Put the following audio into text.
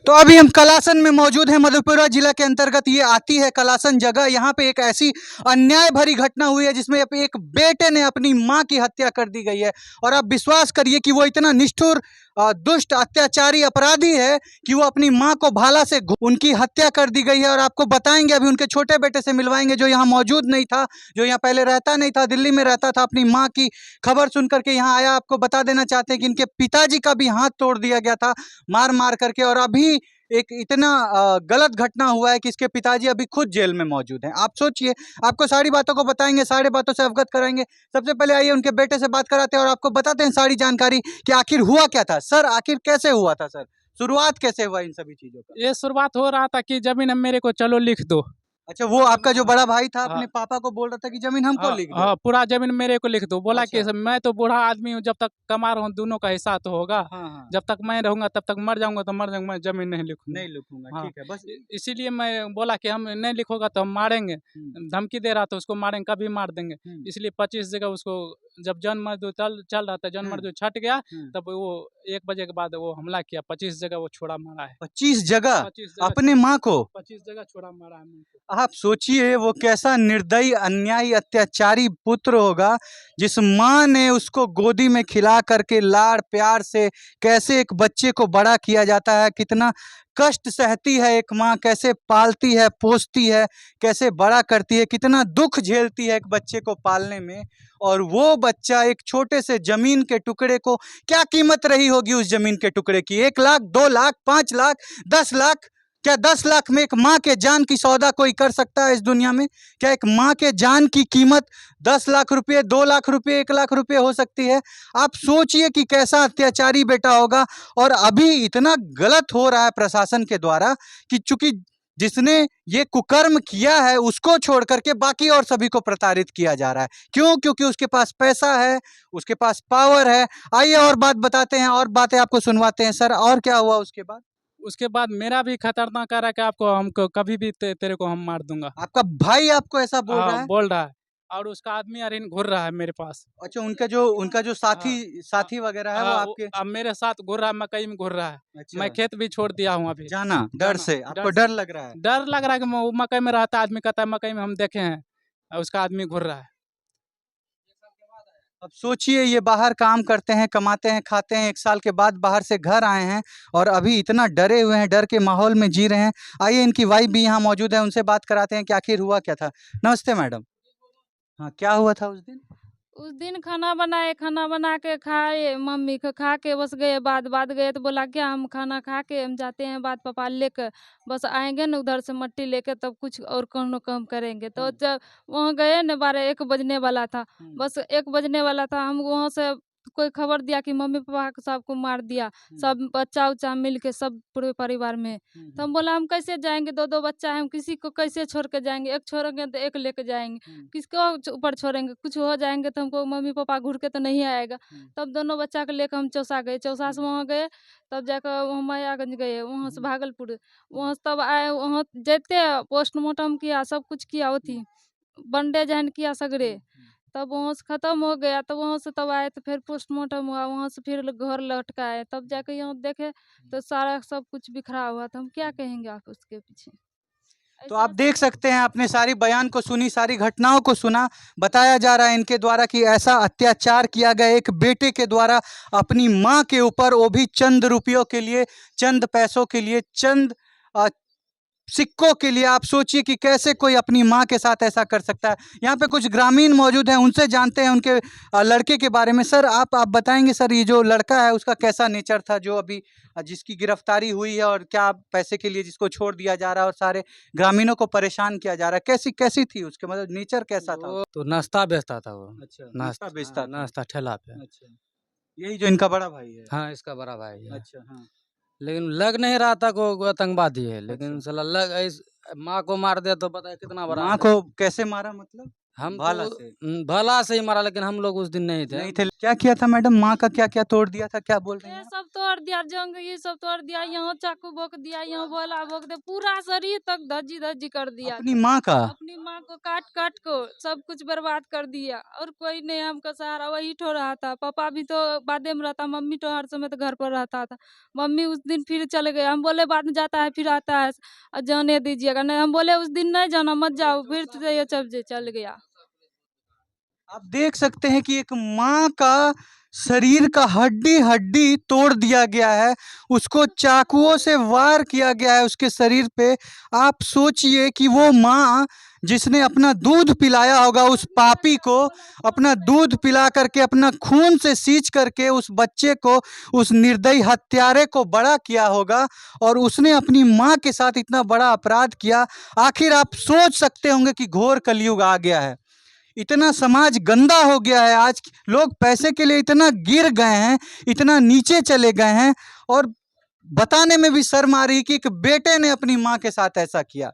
तो अभी हम कलासन में मौजूद हैं। मधेपुरा जिला के अंतर्गत ये आती है कलासन जगह। यहाँ पे एक ऐसी अन्याय भरी घटना हुई है जिसमें एक बेटे ने अपनी मां की हत्या कर दी गई है। और आप विश्वास करिए कि वो इतना निष्ठुर दुष्ट अत्याचारी अपराधी है कि वो अपनी मां को भाला से उनकी हत्या कर दी गई है। और आपको बताएंगे, अभी उनके छोटे बेटे से मिलवाएंगे जो यहाँ मौजूद नहीं था, जो यहाँ पहले रहता नहीं था, दिल्ली में रहता था। अपनी मां की खबर सुन करके यहाँ आया। आपको बता देना चाहते हैं कि इनके पिताजी का भी हाथ तोड़ दिया गया था मार मार करके। और अभी एक इतना गलत घटना हुआ है कि इसके पिताजी अभी खुद जेल में मौजूद हैं। आप सोचिए, आपको सारी बातों को बताएंगे, सारी बातों से अवगत कराएंगे। सबसे पहले आइए उनके बेटे से बात कराते हैं और आपको बताते हैं सारी जानकारी कि आखिर हुआ क्या था। सर, आखिर कैसे हुआ था सर? शुरुआत कैसे हुआ इन सभी चीजों का? ये शुरुआत हो रहा था कि जमीन अब मेरे को चलो लिख दो। अच्छा, वो आपका जो बड़ा भाई था हाँ अपने पापा को बोल रहा था कि जमीन हमको लिख दो। हाँ, पूरा जमीन मेरे को लिख दो। बोला कि अच्छा। मैं तो बूढ़ा आदमी हूँ, जब तक कमा रहा हूँ दोनों का हिस्सा तो होगा। हाँ हाँ, जब तक मैं रहूंगा तब तक मर जाऊंगा तो मर जाऊंगा, मैं जमीन नहीं लिखूंगा। नहीं लिखूंगा, हाँ, ठीक है बस। इसीलिए मैं बोला कि हम नहीं लिखोगा तो हम मारेंगे। धमकी दे रहा था, उसको मारेंगे, कभी मार देंगे। इसलिए 25 जगह उसको, जब जन मजदूर चल रहा था, जन मजदूर छट गया, तब वो 1 बजे के बाद वो हमला किया। 25 जगह वो छोड़ा मारा है। 25 जगह 25 जगह अपने माँ को? 25 जगह छोड़ा मारा है मेरे को। आप सोचिए वो कैसा निर्दयी अन्यायी अत्याचारी पुत्र होगा जिस माँ ने उसको गोदी में खिला करके लाड़ प्यार से कैसे एक बच्चे को बड़ा किया जाता है, कितना कष्ट सहती है एक माँ, कैसे पालती है पोसती है, कैसे बड़ा करती है, कितना दुख झेलती है एक बच्चे को पालने में। और वो बच्चा एक छोटे से जमीन के टुकड़े को, क्या कीमत रही होगी उस जमीन के टुकड़े की? 1 लाख, 2 लाख, 5 लाख, 10 लाख? क्या 10 लाख में एक माँ के जान की सौदा कोई कर सकता है इस दुनिया में? क्या एक माँ के जान की कीमत 10 लाख रुपए, 2 लाख रुपए, 1 लाख रुपए हो सकती है? आप सोचिए कि कैसा अत्याचारी बेटा होगा। और अभी इतना गलत हो रहा है प्रशासन के द्वारा कि चूंकि जिसने ये कुकर्म किया है उसको छोड़ करके बाकी और सभी को प्रताड़ित किया जा रहा है। क्यों? क्योंकि उसके पास पैसा है, उसके पास पावर है। आइए और बात बताते हैं, और बातें आपको सुनवाते हैं। सर, और क्या हुआ उसके बाद? उसके बाद मेरा भी खतरनाक आ रहा है कि आपको, हमको कभी भी तेरे को हम मार दूंगा। आपका भाई आपको ऐसा बोल रहा हाँ, है? बोल रहा है। और उसका आदमी अरिन घूर रहा है मेरे पास। अच्छा, उनका जो साथी हाँ, साथी वगैरह है वो आपके? अब मेरे साथ घूर रहा है, मकई में घूर रहा है। अच्छा, मैं खेत भी छोड़ दिया हूँ अभी। जाना डर जाना से, आपको डर लग रहा है? डर लग रहा है कि वो मकई में रहता है, आदमी कहता है मकई में हम देखे हैं, और उसका आदमी घूर रहा है। अब सोचिए, ये बाहर काम करते हैं, कमाते हैं, खाते हैं, 1 साल के बाद बाहर से घर आए हैं और अभी इतना डरे हुए हैं, डर के माहौल में जी रहे हैं। आइए इनकी वाइफ भी यहाँ मौजूद है, उनसे बात कराते हैं कि आखिर हुआ क्या था। नमस्ते मैडम। हाँ, क्या हुआ था उस दिन? उस दिन खाना बनाए, खाना बना के खाए, मम्मी को खा के बस गए। बाद गए तो बोला क्या हम खाना खा के हम जाते हैं बाद पापा लेकर, बस आएंगे न उधर से मट्टी लेके तब कुछ और कोनो काम करेंगे। तो जब वहाँ गए न 12-1 बजने वाला था, बस 1 बजने वाला था। हम वहाँ से कोई खबर दिया कि मम्मी पापा को सबको मार दिया, सब बच्चा उच्चा मिल के सब पूरे परिवार में। तो हम बोला हम कैसे जाएंगे, 2-2 बच्चा है, हम किसी को कैसे छोड़ के जाएंगे? एक छोड़ेंगे तो एक लेके जाएंगे, किसको ऊपर छोड़ेंगे? कुछ हो जाएंगे तो हमको मम्मी पापा घूर के तो नहीं आएगा। तब दोनों बच्चा को लेकर हम चौसा गए, चौसा से वहाँ गए, तब जाकर वहाँ मायागंज गए, वहाँ से भागलपुर। वहाँ से तब आए, वहाँ जेते पोस्टमार्टम किया, सब कुछ किया, होती बैंडेज हैंड किया सगरे। तब वहाँ से खत्म हो गया, तब वहाँ से तब आए तो फिर पोस्टमार्टम हुआ, वहाँ से फिर घर लौट के आए, तब जाके यहाँ देखे तो सारा सब कुछ बिखरा हुआ था। हम क्या कहेंगे आप उसके पीछे? तो ऐसा आप देख सकते हैं, आपने सारी बयान को सुनी, सारी घटनाओं को सुना। बताया जा रहा है इनके द्वारा कि ऐसा अत्याचार किया गया एक बेटे के द्वारा अपनी माँ के ऊपर, वो भी चंद रुपयों के लिए, चंद पैसों के लिए, चंद सिक्कों के लिए। आप सोचिए कि कैसे कोई अपनी माँ के साथ ऐसा कर सकता है। यहाँ पे कुछ ग्रामीण मौजूद हैं, उनसे जानते हैं उनके लड़के के बारे में। सर, आप बताएंगे सर, ये जो लड़का है उसका कैसा नेचर था जो अभी जिसकी गिरफ्तारी हुई है, और क्या पैसे के लिए जिसको छोड़ दिया जा रहा है और सारे ग्रामीणों को परेशान किया जा रहा है? कैसी कैसी थी उसके, मतलब नेचर कैसा था? वो तो नाश्ता बेचता था वो। अच्छा, नाश्ता बेचता था। नाश्ता ठेला पे। अच्छा, यही जो इनका बड़ा भाई है? हाँ, इसका बड़ा भाई है। अच्छा, हाँ। लेकिन लग नहीं रहा था को आतंकवादी है, लेकिन अच्छा, साला लग इस माँ को मार दिया तो पता है कितना बड़ा माँ को कैसे मारा मतलब? हम भाला तो से? भाला से ही मारा, लेकिन हम लोग उस दिन नहीं थे। नहीं थे। क्या किया था मैडम? माँ का क्या क्या तोड़ दिया था, क्या बोल रही ये हैं? सब तोड़ दिया, जंग ये सब तोड़ दिया, यहाँ चाकू भोंक दिया, यहाँ बोला भोंक दिया, पूरा शरीर तक धज्जी धज्जी कर दिया। अपनी माँ का? अपनी माँ को काट काट को सब कुछ बर्बाद कर दिया, और कोई नहीं हमका सहारा, वही ठो रहा था। पापा भी तो बादे में रहता, मम्मी तो हर समय तो घर पर रहता था। मम्मी उस दिन फिर चले गए, हम बोले बाद में जाता है फिर आता है, जाने दीजिएगा। नहीं, हम बोले उस दिन नहीं जाना, मत जाओ, फिर तो ये चल गया। आप देख सकते हैं कि एक माँ का शरीर का हड्डी हड्डी तोड़ दिया गया है, उसको चाकुओं से वार किया गया है उसके शरीर पे। आप सोचिए कि वो माँ जिसने अपना दूध पिलाया होगा उस पापी को, अपना दूध पिला करके, अपना खून से सींच करके उस बच्चे को, उस निर्दयी हत्यारे को बड़ा किया होगा, और उसने अपनी माँ के साथ इतना बड़ा अपराध किया। आखिर आप सोच सकते होंगे कि घोर कलयुग आ गया है, इतना समाज गंदा हो गया है। आज लोग पैसे के लिए इतना गिर गए हैं, इतना नीचे चले गए हैं, और बताने में भी शर्म आ रही कि एक बेटे ने अपनी माँ के साथ ऐसा किया।